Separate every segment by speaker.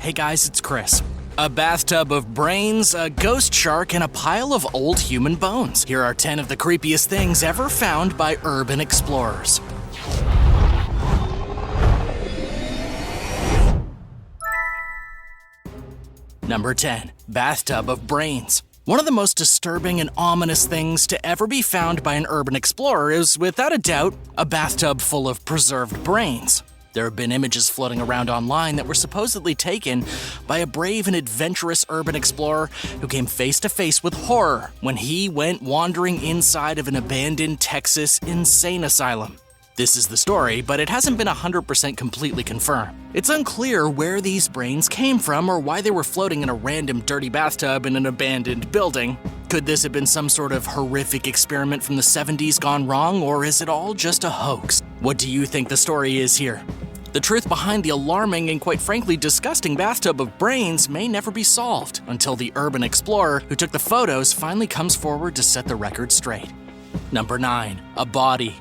Speaker 1: Hey guys, it's Chris. A bathtub of brains, a ghost shark, and a pile of old human bones. Here are 10 of the creepiest things ever found by urban explorers. Number 10. Bathtub of Brains. One of the most disturbing and ominous things to ever be found by an urban explorer is, without a doubt, a bathtub full of preserved brains. There have been images floating around online that were supposedly taken by a brave and adventurous urban explorer who came face to face with horror when he went wandering inside of an abandoned Texas insane asylum. This is the story, but it hasn't been 100% completely confirmed. It's unclear where these brains came from or why they were floating in a random dirty bathtub in an abandoned building. Could this have been some sort of horrific experiment from the 70s gone wrong, or is it all just a hoax? What do you think the story is here? The truth behind the alarming and quite frankly disgusting bathtub of brains may never be solved until the urban explorer who took the photos finally comes forward to set the record straight. Number 9. A body.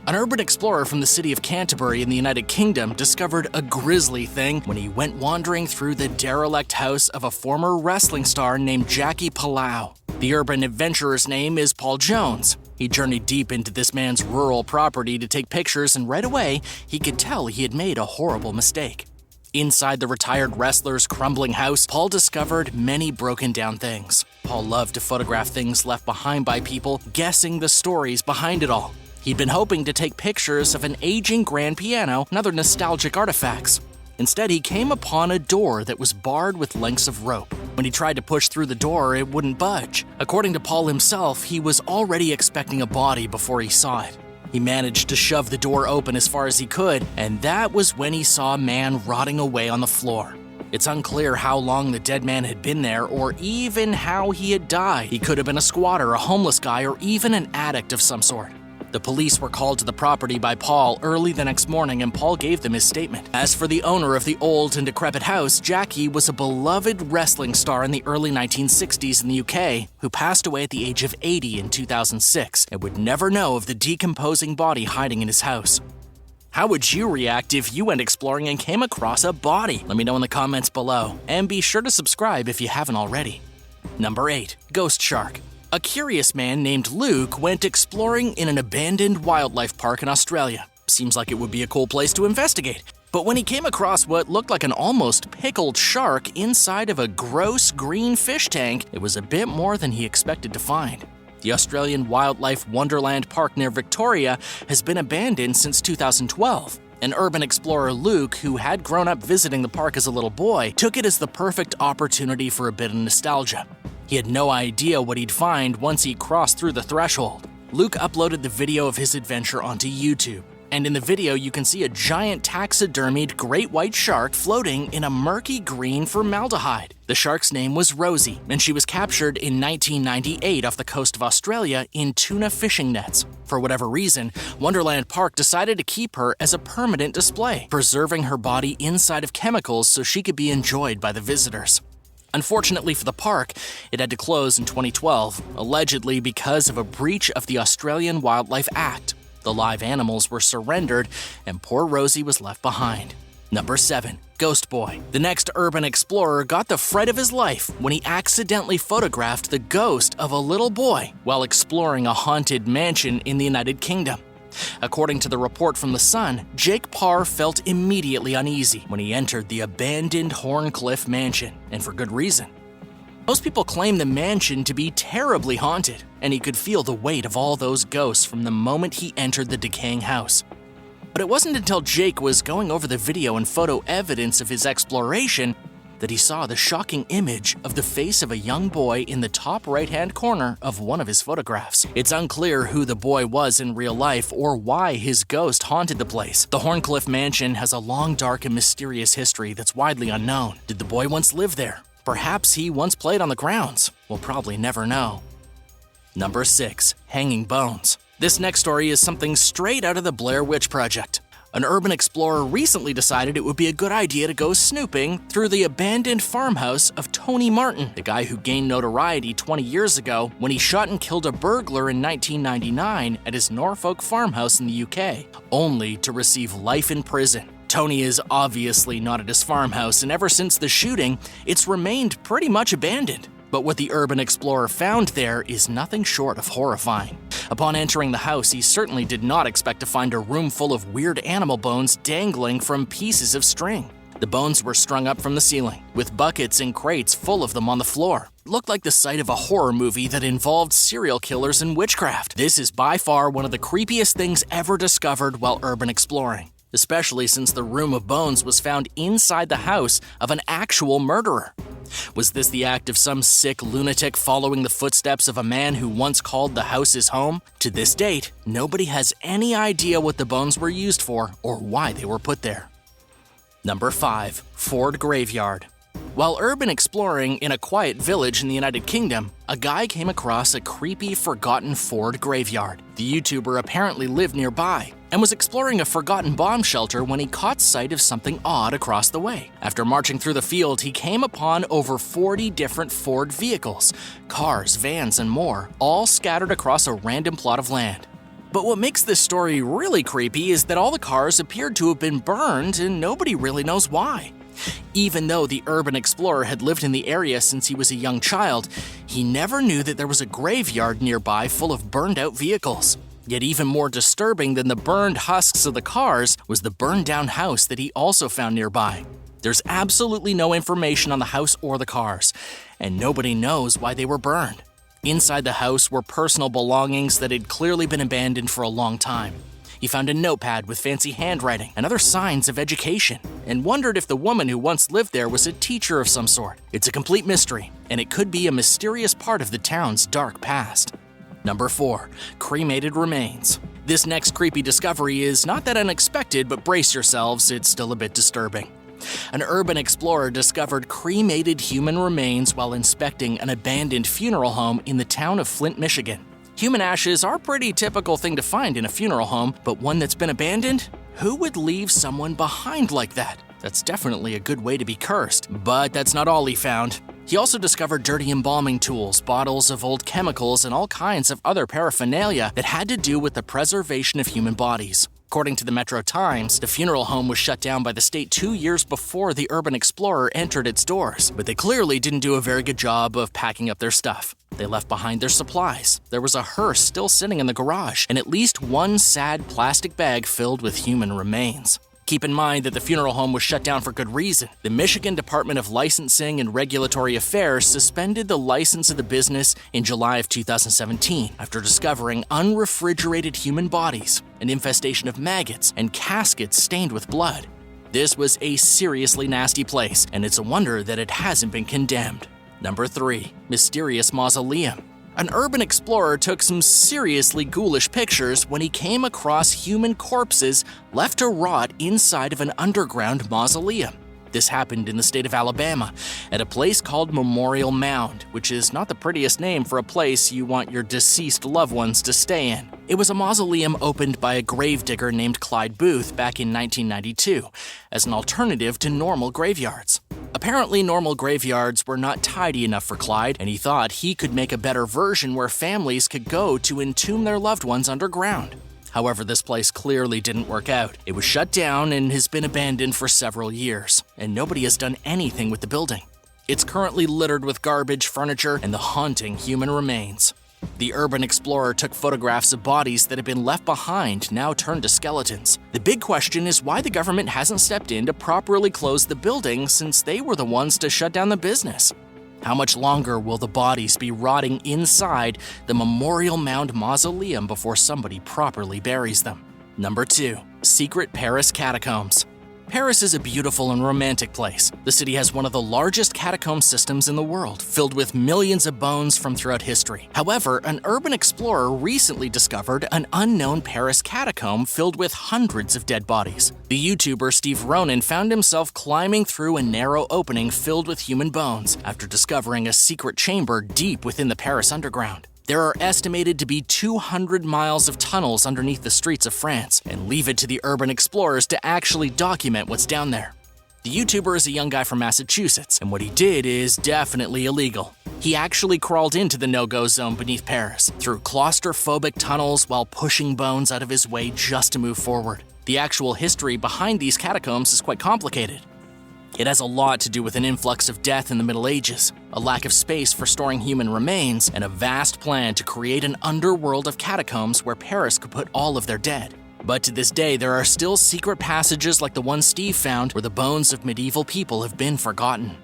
Speaker 1: An urban explorer from the city of Canterbury in the United Kingdom discovered a grisly thing when he went wandering through the derelict house of a former wrestling star named Jackie Pallo. The urban adventurer's name is Paul Jones. He journeyed deep into this man's rural property to take pictures, and right away, he could tell he had made a horrible mistake. Inside the retired wrestler's crumbling house, Paul discovered many broken down things. Paul loved to photograph things left behind by people, guessing the stories behind it all. He'd been hoping to take pictures of an aging grand piano and other nostalgic artifacts. Instead, he came upon a door that was barred with lengths of rope. When he tried to push through the door, it wouldn't budge. According to Paul himself, he was already expecting a body before he saw it. He managed to shove the door open as far as he could, and that was when he saw a man rotting away on the floor. It's unclear how long the dead man had been there or even how he had died. He could have been a squatter, a homeless guy, or even an addict of some sort. The police were called to the property by Paul early the next morning, and Paul gave them his statement. As for the owner of the old and decrepit house, Jackie was a beloved wrestling star in the early 1960s in the UK who passed away at the age of 80 in 2006 and would never know of the decomposing body hiding in his house. How would you react if you went exploring and came across a body? Let me know in the comments below, and be sure to subscribe if you haven't already. Number 8. Ghost shark. A curious man named Luke went exploring in an abandoned wildlife park in Australia. Seems like it would be a cool place to investigate. But when he came across what looked like an almost pickled shark inside of a gross green fish tank, it was a bit more than he expected to find. The Australian Wildlife Wonderland Park near Victoria has been abandoned since 2012. And urban explorer Luke, who had grown up visiting the park as a little boy, took it as the perfect opportunity for a bit of nostalgia. He had no idea what he'd find once he crossed through the threshold. Luke uploaded the video of his adventure onto YouTube, and in the video you can see a giant taxidermied great white shark floating in a murky green formaldehyde. The shark's name was Rosie, and she was captured in 1998 off the coast of Australia in tuna fishing nets. For whatever reason, Wonderland Park decided to keep her as a permanent display, preserving her body inside of chemicals so she could be enjoyed by the visitors. Unfortunately for the park, it had to close in 2012, allegedly because of a breach of the Australian Wildlife Act. The live animals were surrendered, and poor Rosie was left behind. Number 7. Ghost Boy. The next urban explorer got the fright of his life when he accidentally photographed the ghost of a little boy while exploring a haunted mansion in the United Kingdom. According to the report from The Sun, Jake Parr felt immediately uneasy when he entered the abandoned Horncliffe mansion, and for good reason. Most people claim the mansion to be terribly haunted, and he could feel the weight of all those ghosts from the moment he entered the decaying house. But it wasn't until Jake was going over the video and photo evidence of his exploration that he saw the shocking image of the face of a young boy in the top right-hand corner of one of his photographs. It's unclear who the boy was in real life or why his ghost haunted the place. The Horncliffe mansion has a long, dark, and mysterious history that's widely unknown. Did the boy once live there? Perhaps he once played on the grounds. We'll probably never know. Number 6. Hanging bones. This next story is something straight out of the Blair Witch Project. An urban explorer recently decided it would be a good idea to go snooping through the abandoned farmhouse of Tony Martin, the guy who gained notoriety 20 years ago when he shot and killed a burglar in 1999 at his Norfolk farmhouse in the UK, only to receive life in prison. Tony is obviously not at his farmhouse, and ever since the shooting, it's remained pretty much abandoned. But what the urban explorer found there is nothing short of horrifying. Upon entering the house, he certainly did not expect to find a room full of weird animal bones dangling from pieces of string. The bones were strung up from the ceiling, with buckets and crates full of them on the floor. It looked like the site of a horror movie that involved serial killers and witchcraft. This is by far one of the creepiest things ever discovered while urban exploring, especially since the room of bones was found inside the house of an actual murderer. Was this the act of some sick lunatic following the footsteps of a man who once called the house his home? To this date, nobody has any idea what the bones were used for or why they were put there. Number 5. Ford Graveyard. While urban exploring in a quiet village in the United Kingdom, a guy came across a creepy, forgotten Ford graveyard. The YouTuber apparently lived nearby and was exploring a forgotten bomb shelter when he caught sight of something odd across the way. After marching through the field, he came upon over 40 different Ford vehicles, cars, vans, and more, all scattered across a random plot of land. But what makes this story really creepy is that all the cars appeared to have been burned and nobody really knows why. Even though the urban explorer had lived in the area since he was a young child, he never knew that there was a graveyard nearby full of burned-out vehicles. Yet even more disturbing than the burned husks of the cars was the burned-down house that he also found nearby. There's absolutely no information on the house or the cars, and nobody knows why they were burned. Inside the house were personal belongings that had clearly been abandoned for a long time. He found a notepad with fancy handwriting and other signs of education, and wondered if the woman who once lived there was a teacher of some sort. It's a complete mystery, and it could be a mysterious part of the town's dark past. Number 4. Cremated remains. This next creepy discovery is not that unexpected, but brace yourselves, it's still a bit disturbing. An urban explorer discovered cremated human remains while inspecting an abandoned funeral home in the town of Flint, Michigan. Human ashes are a pretty typical thing to find in a funeral home, but one that's been abandoned? Who would leave someone behind like that? That's definitely a good way to be cursed. But that's not all he found. He also discovered dirty embalming tools, bottles of old chemicals, and all kinds of other paraphernalia that had to do with the preservation of human bodies. According to the Metro Times, the funeral home was shut down by the state 2 years before the urban explorer entered its doors, but they clearly didn't do a very good job of packing up their stuff. They left behind their supplies. There was a hearse still sitting in the garage, and at least one sad plastic bag filled with human remains. Keep in mind that the funeral home was shut down for good reason. The Michigan Department of Licensing and Regulatory Affairs suspended the license of the business in July of 2017 after discovering unrefrigerated human bodies, an infestation of maggots, and caskets stained with blood. This was a seriously nasty place, and it's a wonder that it hasn't been condemned. Number 3. Mysterious Mausoleum. An urban explorer took some seriously ghoulish pictures when he came across human corpses left to rot inside of an underground mausoleum. This happened in the state of Alabama, at a place called Memorial Mound, which is not the prettiest name for a place you want your deceased loved ones to stay in. It was a mausoleum opened by a gravedigger named Clyde Booth back in 1992, as an alternative to normal graveyards. Apparently, normal graveyards were not tidy enough for Clyde, and he thought he could make a better version where families could go to entomb their loved ones underground. However, this place clearly didn't work out. It was shut down and has been abandoned for several years, and nobody has done anything with the building. It's currently littered with garbage, furniture, and the haunting human remains. The urban explorer took photographs of bodies that had been left behind, now turned to skeletons. The big question is why the government hasn't stepped in to properly close the building since they were the ones to shut down the business. How much longer will the bodies be rotting inside the Memorial Mound Mausoleum before somebody properly buries them? Number 2. Secret Paris Catacombs. Paris is a beautiful and romantic place. The city has one of the largest catacomb systems in the world, filled with millions of bones from throughout history. However, an urban explorer recently discovered an unknown Paris catacomb filled with hundreds of dead bodies. The YouTuber Steve Ronan found himself climbing through a narrow opening filled with human bones after discovering a secret chamber deep within the Paris underground. There are estimated to be 200 miles of tunnels underneath the streets of France, and leave it to the urban explorers to actually document what's down there. The YouTuber is a young guy from Massachusetts, and what he did is definitely illegal. He actually crawled into the no-go zone beneath Paris, through claustrophobic tunnels while pushing bones out of his way just to move forward. The actual history behind these catacombs is quite complicated. It has a lot to do with an influx of death in the Middle Ages, a lack of space for storing human remains, and a vast plan to create an underworld of catacombs where Paris could put all of their dead. But to this day, there are still secret passages like the one Steve found where the bones of medieval people have been forgotten.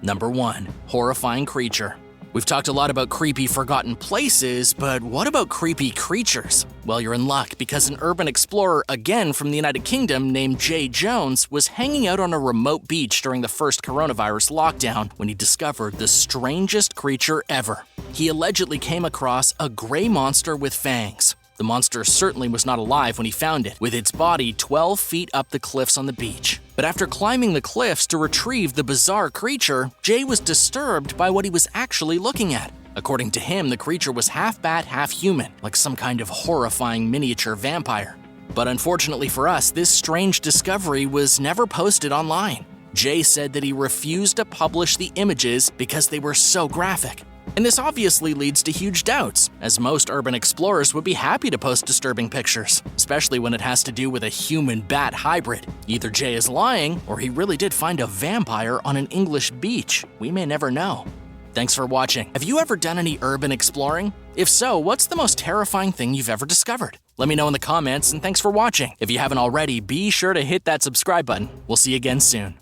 Speaker 1: Number 1. Horrifying creature. We've talked a lot about creepy forgotten places, but what about creepy creatures? Well, you're in luck because an urban explorer, again from the United Kingdom, named Jay Jones, was hanging out on a remote beach during the first coronavirus lockdown when he discovered the strangest creature ever. He allegedly came across a gray monster with fangs. The monster certainly was not alive when he found it, with its body 12 feet up the cliffs on the beach. But after climbing the cliffs to retrieve the bizarre creature, Jay was disturbed by what he was actually looking at. According to him, the creature was half bat, half human, like some kind of horrifying miniature vampire. But unfortunately for us, this strange discovery was never posted online. Jay said that he refused to publish the images because they were so graphic. And this obviously leads to huge doubts, as most urban explorers would be happy to post disturbing pictures, especially when it has to do with a human-bat hybrid. Either Jay is lying, or he really did find a vampire on an English beach. We may never know. Thanks for watching. Have you ever done any urban exploring? If so, what's the most terrifying thing you've ever discovered? Let me know in the comments, and thanks for watching. If you haven't already, be sure to hit that subscribe button. We'll see you again soon.